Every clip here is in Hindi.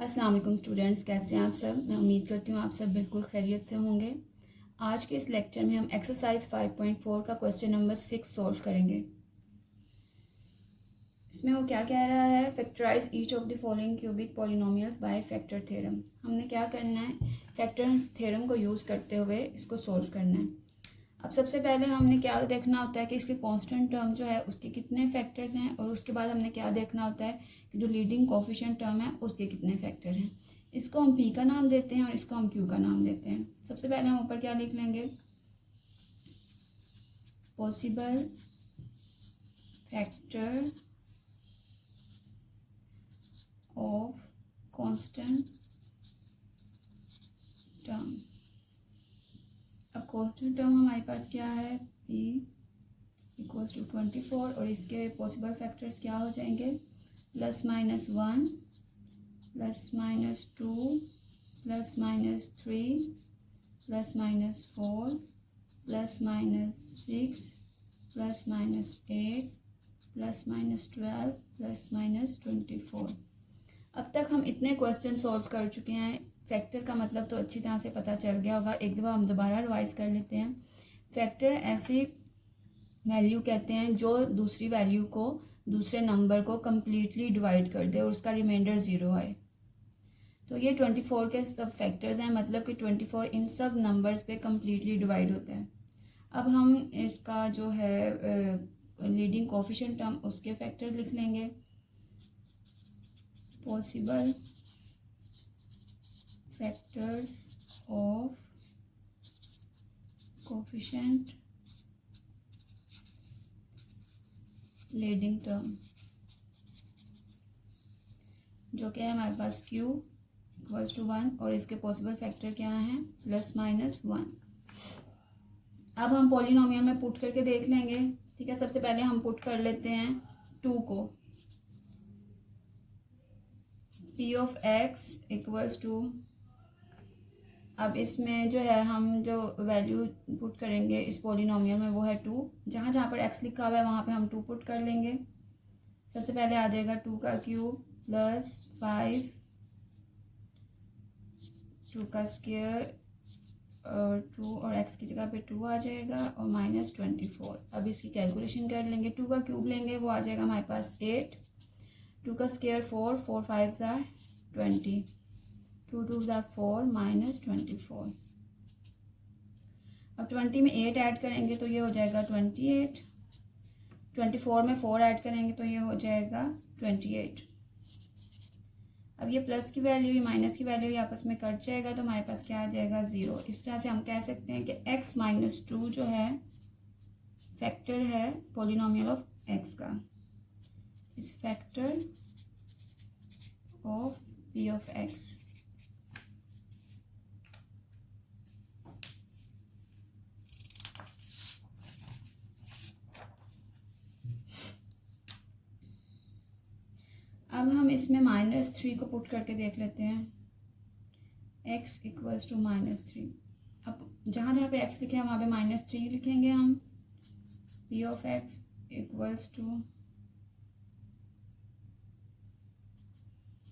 अस्सलाम वालेकुम स्टूडेंट्स, कैसे हैं आप सब। मैं उम्मीद करती हूँ आप सब बिल्कुल खैरियत से होंगे। आज के इस लेक्चर में हम एक्सरसाइज 5.4 का क्वेश्चन नंबर 6 सॉल्व करेंगे। इसमें वो क्या कह रहा है, factorise each of the following cubic polynomials by factor theorem. हमने क्या करना है, फैक्टर थ्योरम को यूज़ करते हुए इसको सॉल्व करना है। अब सबसे पहले हमने क्या देखना होता है कि इसके कांस्टेंट टर्म जो है उसके कितने फैक्टर्स हैं, और उसके बाद हमने क्या देखना होता है कि जो लीडिंग कोफिशिएंट टर्म है उसके कितने फैक्टर हैं। इसको हम पी का नाम देते हैं और इसको हम क्यू का नाम देते हैं। सबसे पहले हम ऊपर क्या लिख लेंगे, possible factor of constant term. अब कांस्टेंट टर्म हमारे पास क्या है, पी इक्वल्स टू 24, और इसके पॉसिबल फैक्टर्स क्या हो जाएंगे, +-1 +-2 +-3 +-4 +-6 +-8 +-12 +-24। अब तक हम इतने क्वेश्चन सॉल्व कर चुके हैं। फैक्टर का मतलब तो अच्छी तरह से पता चल गया होगा, एक दफ़ा हम दोबारा रिवाइज कर लेते हैं। फैक्टर ऐसी वैल्यू कहते हैं जो दूसरी वैल्यू को, दूसरे नंबर को कम्प्लीटली डिवाइड कर दे और उसका रिमाइंडर 0 आए। तो ये 24 के सब फैक्टर्स हैं, मतलब कि 24 इन सब नंबर्स पे कम्प्लीटली डिवाइड होते हैं। अब हम इसका जो है लीडिंग कोफिशिएंट टर्म उसके फैक्टर लिख लेंगे। Possible factors of coefficient leading term, जो क्या है हमारे पास q इक्वल्स टू 1, और इसके पॉसिबल फैक्टर क्या हैं, +-1। अब हम पॉलिनोमियल में पुट करके देख लेंगे। ठीक है, सबसे पहले हम पुट कर लेते हैं 2 को। p of x equals to, अब इसमें जो है हम जो वैल्यू पुट करेंगे इस पॉलिनोमियल में वो है 2। जहाँ जहाँ पर x लिखा हुआ है वहाँ पे हम 2 पुट कर लेंगे। सबसे पहले आ जाएगा 2 का क्यूब +5, 2 का स्क्वायर और 2, और x की जगह पे 2 आ जाएगा, और -24। अब इसकी कैलकुलेशन कर लेंगे। 2 का क्यूब लेंगे, वो आ जाएगा हमारे पास 8, 2 का स्क्वायर 4, 4 5 ज़ार 20, 2 2 ज़ार 4 -24। अब 20 में 8 ऐड करेंगे तो ये हो जाएगा 28, 24 में 4 ऐड करेंगे तो ये हो जाएगा 28। अब ये प्लस की वैल्यू, ये माइनस की वैल्यू, ये आपस में कट जाएगा तो हमारे पास क्या आ जाएगा, 0। इस तरह से हम कह सकते हैं कि x-2 जो है फैक्टर है पॉलिनोमियल ऑफ x का, इस factor of p of x। अब हम इसमें -3 को पुट करके देख लेते हैं, x इक्वल्स टू -3। अब जहाँ जहाँ पे x लिखे हैं वहाँ पे -3 लिखेंगे हम। p of x equals to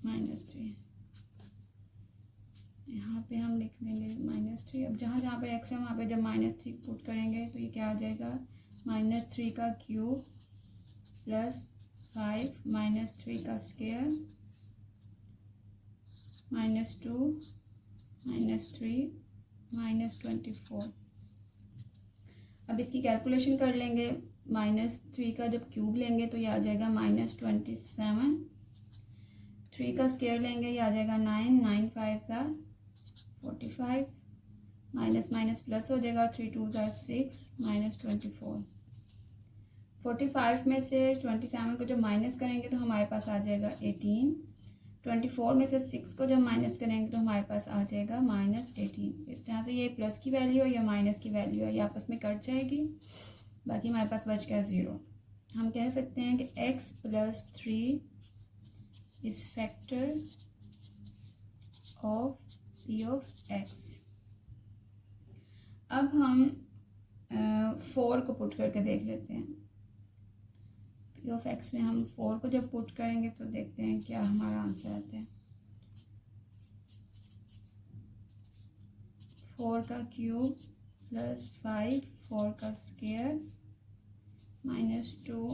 -3, यहाँ पे हम लिख लेंगे -3। अब जहाँ जहाँ पे x है वहाँ पे जब -3 पुट करेंगे तो ये क्या आ जाएगा, -3 का क्यूब +5 -3 का स्क्वायर -2 -3 -24। अब इसकी कैलकुलेशन कर लेंगे। -3 का जब क्यूब लेंगे तो ये आ जाएगा -27, 3 का स्क्वायर लेंगे ये आ जाएगा 9, 9 5 ज़ार 45, माइनस माइनस प्लस हो जाएगा, 3 2 ज़ार 6 -24। 45 में से 27 को जब माइनस करेंगे तो हमारे पास आ जाएगा 18। 24 में से 6 को जब माइनस करेंगे तो हमारे पास आ जाएगा -18। इस तरह से ये प्लस की वैल्यू है या माइनस की वैल्यू है, ये आपस में कट जाएगी, बाकी हमारे पास बच गया 0। हम कह सकते हैं कि x + 3 is factor of p of x। अब हम 4 को पुट करके देख लेते हैं। p ऑफ x में हम 4 को जब पुट करेंगे तो देखते हैं क्या हमारा आंसर आता है। 4 का क्यूब प्लस 5 4 का स्क्वायर माइनस 2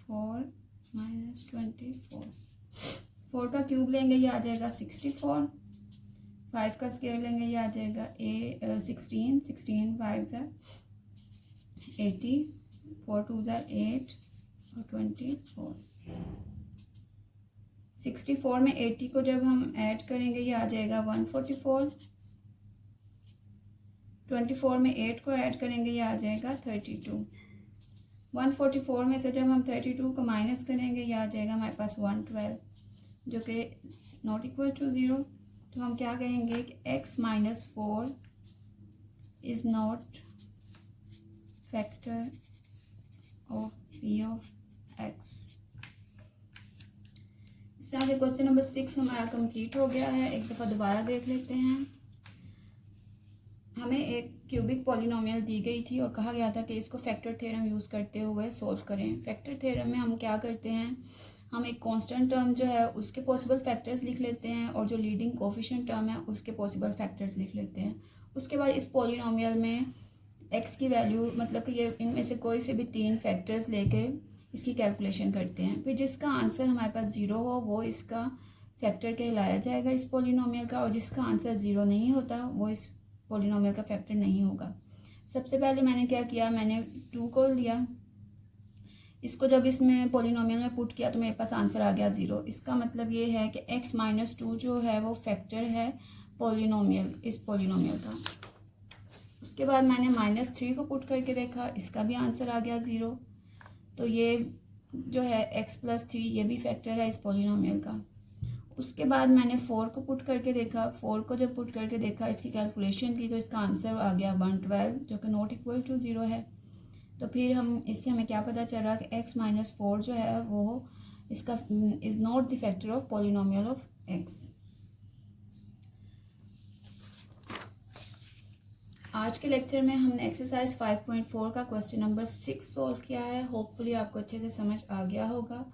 4 माइनस 24। 4 का क्यूब लेंगे ये आ जाएगा 64, 5 का स्क्वायर लेंगे ये आ जाएगा 16, 16 5 ज़ा 80, 4 2 ज़ा 8 और 24। 64 में 80 को जब हम ऐड करेंगे ये आ जाएगा 144, 24 में 8 को ऐड करेंगे ये आ जाएगा 32। 144 में से जब हम 32 को माइनस करेंगे ये आ जाएगा हमारे पास 112, जो कि नॉट इक्वल टू 0। तो हम क्या कहेंगे कि x minus 4 is not factor of p of x। इस तरह से क्वेश्चन नंबर 6 हमारा कंप्लीट हो गया है। एक दफ़ा दोबारा देख लेते हैं। हमें एक क्यूबिक पॉलिनोमियल दी गई थी और कहा गया था कि इसको फैक्टर थ्योरम यूज़ करते हुए सॉल्व करें। फैक्टर थ्योरम में हम क्या करते हैं, हम एक कांस्टेंट टर्म जो है उसके पॉसिबल फैक्टर्स लिख लेते हैं और जो लीडिंग कोफिशिएंट टर्म है उसके पॉसिबल फैक्टर्स लिख लेते हैं। उसके बाद इस पॉलिनोमियल में x की वैल्यू मतलब कि ये इनमें से कोई से भी 3 फैक्टर्स लेके इसकी कैलकुलेशन करते हैं। फिर जिसका आंसर हमारे पास 0 हो वो इसका फैक्टर कहलाया जाएगा इस पॉलिनोमियल का, और जिसका आंसर 0 नहीं होता वो इस पॉलिनोमियल का फैक्टर नहीं होगा। सबसे पहले मैंने क्या किया, मैंने 2 को लिया, इसको जब इसमें पॉलिनोमियल में पुट किया तो मेरे पास आंसर आ गया 0। इसका मतलब ये है कि x माइनस 2 जो है वो फैक्टर है पॉलिनोमियल, इस पॉलिनोमियल का। उसके बाद मैंने -3 को पुट करके देखा, इसका भी आंसर आ गया 0। तो ये जो है x प्लस 3 ये भी फैक्टर है इस पॉलिनोमियल का। उसके बाद मैंने 4 को पुट करके देखा, 4 को जब पुट करके देखा इसकी कैलकुलेशन की तो इसका आंसर आ गया 112, जो कि नॉट इक्वल टू 0 है। तो फिर इससे हमें क्या पता चल रहा कि x माइनस 4 जो है वो इसका is not the factor of polynomial of x। आज के लेक्चर में हमने एक्सरसाइज 5.4 का क्वेश्चन नंबर 6 सॉल्व किया है। होपफुली आपको अच्छे से समझ आ गया होगा।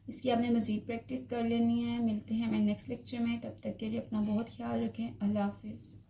इसकी आपने मज़ीद प्रैक्टिस कर लेनी है। मिलते हैं हमें नेक्स्ट लेक्चर में, तब तक के लिए अपना बहुत ख्याल रखें। अल्लाह हाफिज़।